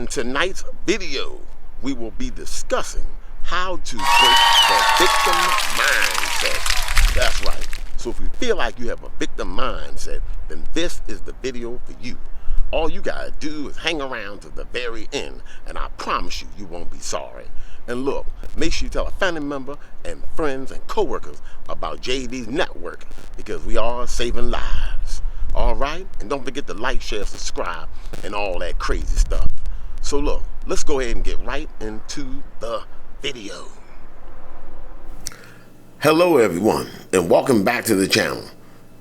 tonight's video, we will be discussing how to break the victim mindset. That's right. So if you feel like you have a victim mindset, then this is the video for you. All you gotta do is hang around to the very end, and I promise you, you won't be sorry. And look, make sure you tell a family member and friends and coworkers about JD's network, because we are saving lives. All right? And don't forget to like, share, subscribe, and all that crazy stuff. So look, let's go ahead and get right into the video. Hello everyone, and welcome back to the channel.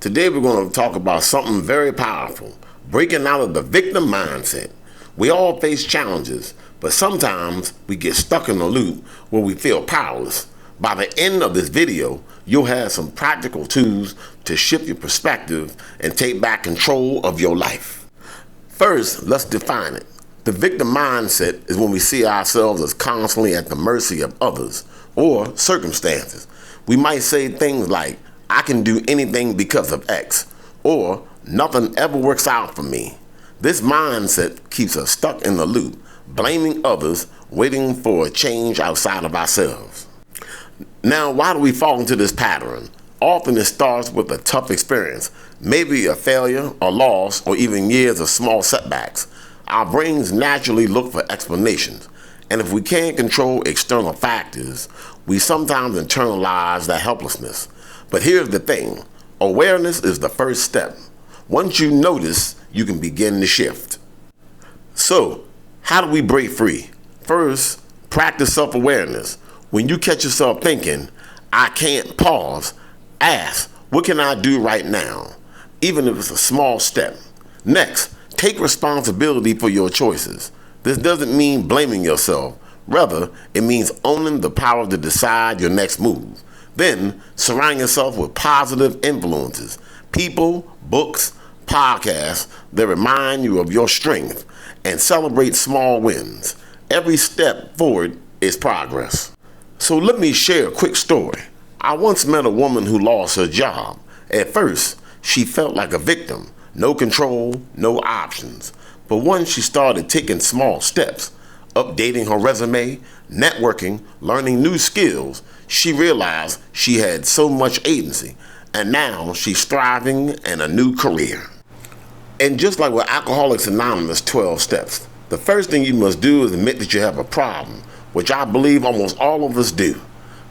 Today we're going to talk about something very powerful, breaking out of the victim mindset. We all face challenges, but sometimes we get stuck in a loop where we feel powerless. By the end of this video, you'll have some practical tools to shift your perspective and take back control of your life. First, let's define it. The victim mindset is when we see ourselves as constantly at the mercy of others or circumstances. We might say things like, I can do anything because of X, or nothing ever works out for me. This mindset keeps us stuck in the loop, blaming others, waiting for a change outside of ourselves. Now, why do we fall into this pattern? Often it starts with a tough experience, maybe a failure, a loss, or even years of small setbacks. Our brains naturally look for explanations, and if we can't control external factors, we sometimes internalize that helplessness. But here's the thing, awareness is the first step. Once you notice, you can begin to shift. So, how do we break free? First, practice self-awareness. When you catch yourself thinking, I can't, pause, ask, what can I do right now? Even if it's a small step. Next, take responsibility for your choices. This doesn't mean blaming yourself. Rather, it means owning the power to decide your next move. Then, surround yourself with positive influences, people, books, podcasts that remind you of your strength, and celebrate small wins. Every step forward is progress. So let me share a quick story. I once met a woman who lost her job. At first, she felt like a victim. No control, no options. But once she started taking small steps, updating her resume, networking, learning new skills, she realized she had so much agency, and now she's thriving in a new career. And just like with Alcoholics Anonymous 12 steps, the first thing you must do is admit that you have a problem, which I believe almost all of us do.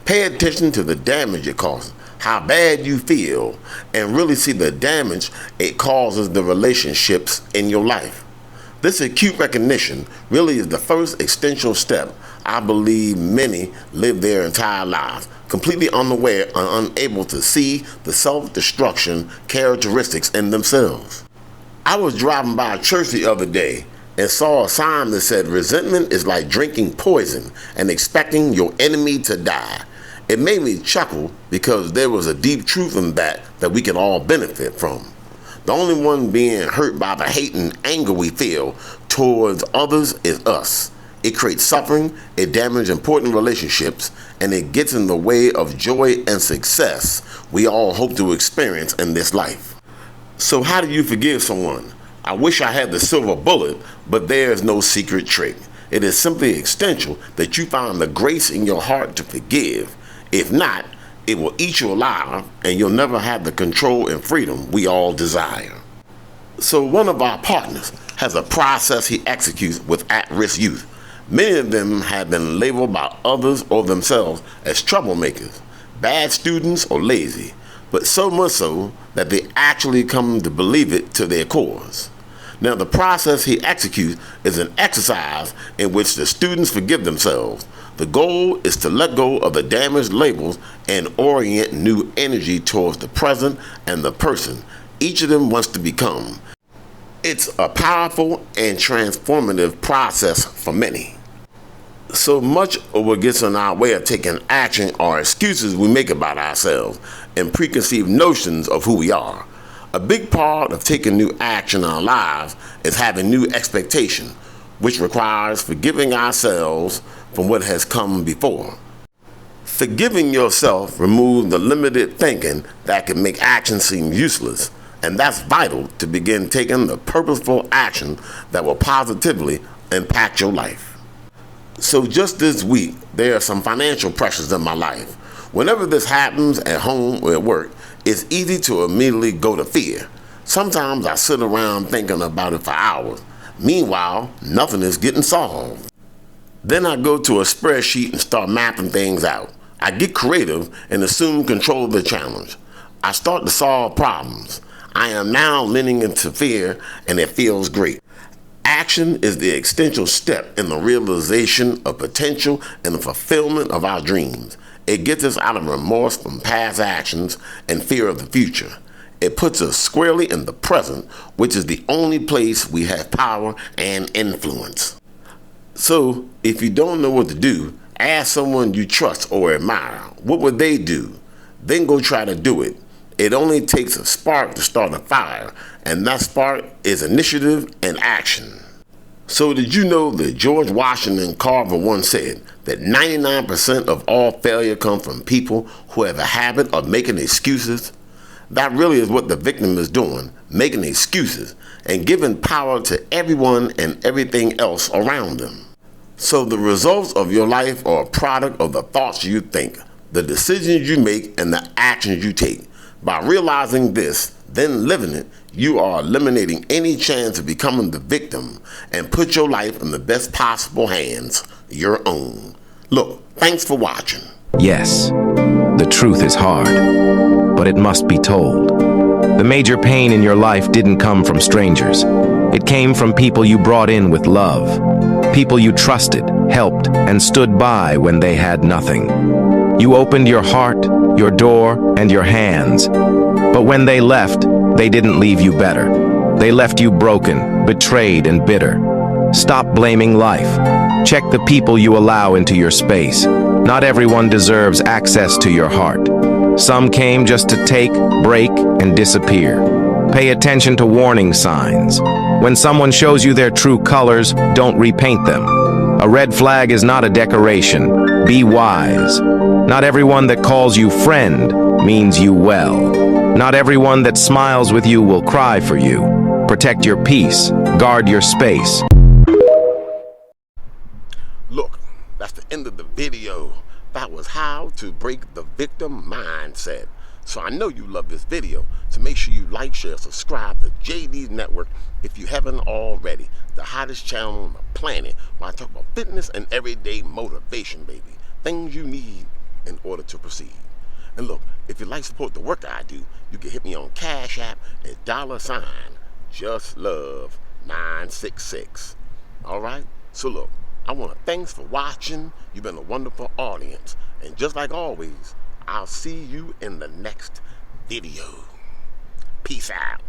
Pay attention to the damage it causes, how bad you feel, and really see the damage it causes the relationships in your life. This acute recognition really is the first existential step. I believe many live their entire lives completely unaware and unable to see the self-destruction characteristics in themselves. I was driving by a church the other day and saw a sign that said, resentment is like drinking poison and expecting your enemy to die. It made me chuckle because there was a deep truth in that we can all benefit from. The only one being hurt by the hate and anger we feel towards others is us. It creates suffering, it damages important relationships, and it gets in the way of joy and success we all hope to experience in this life. So how do you forgive someone? I wish I had the silver bullet, but there is no secret trick. It is simply essential that you find the grace in your heart to forgive. If not, it will eat you alive, and you'll never have the control and freedom we all desire. So one of our partners has a process he executes with at-risk youth. Many of them have been labeled by others or themselves as troublemakers, bad students, or lazy, but so much so that they actually come to believe it to their cores. Now, the process he executes is an exercise in which the students forgive themselves. The goal is to let go of the damaged labels and orient new energy towards the present and the person each of them wants to become. It's a powerful and transformative process for many. So much of what gets in our way of taking action are excuses we make about ourselves and preconceived notions of who we are. A big part of taking new action in our lives is having new expectation, which requires forgiving ourselves from what has come before. Forgiving yourself removes the limited thinking that can make action seem useless, and that's vital to begin taking the purposeful action that will positively impact your life. So just this week, there are some financial pressures in my life. Whenever this happens at home or at work, it's easy to immediately go to fear. Sometimes I sit around thinking about it for hours. Meanwhile, nothing is getting solved. Then I go to a spreadsheet and start mapping things out. I get creative and assume control of the challenge. I start to solve problems. I am now leaning into fear, and it feels great. Action is the essential step in the realization of potential and the fulfillment of our dreams. It gets us out of remorse from past actions and fear of the future. It puts us squarely in the present, which is the only place we have power and influence. So, if you don't know what to do, ask someone you trust or admire. What would they do? Then go try to do it. It only takes a spark to start a fire, and that spark is initiative and action. So did you know that George Washington Carver once said that 99% of all failure comes from people who have a habit of making excuses? That really is what the victim is doing, making excuses and giving power to everyone and everything else around them. So the results of your life are a product of the thoughts you think, the decisions you make, and the actions you take. By realizing this, then living it, you are eliminating any chance of becoming the victim and put your life in the best possible hands, your own. Look, thanks for watching. Yes, the truth is hard, but it must be told. The major pain in your life didn't come from strangers. It came from people you brought in with love. People you trusted, helped, and stood by when they had nothing. You opened your heart, your door, and your hands. But when they left, they didn't leave you better. They left you broken, betrayed, and bitter. Stop blaming life. Check the people you allow into your space. Not everyone deserves access to your heart. Some came just to take, break, and disappear. Pay attention to warning signs. When someone shows you their true colors, don't repaint them. A red flag is not a decoration. Be wise. Not everyone that calls you friend means you well. Not everyone that smiles with you will cry for you. Protect your peace. Guard your space. Look, that's the end of the video. That was how to break the victim mindset. So I know you love this video, so make sure you like, share, subscribe to JD's Network if you haven't already. The hottest channel on the planet where I talk about fitness and everyday motivation, baby. Things you need in order to proceed. And look, if you'd like to support the work I do, you can hit me on Cash App at $JustLove966. Alright? So look, I want to thanks for watching. You've been a wonderful audience. And just like always, I'll see you in the next video. Peace out.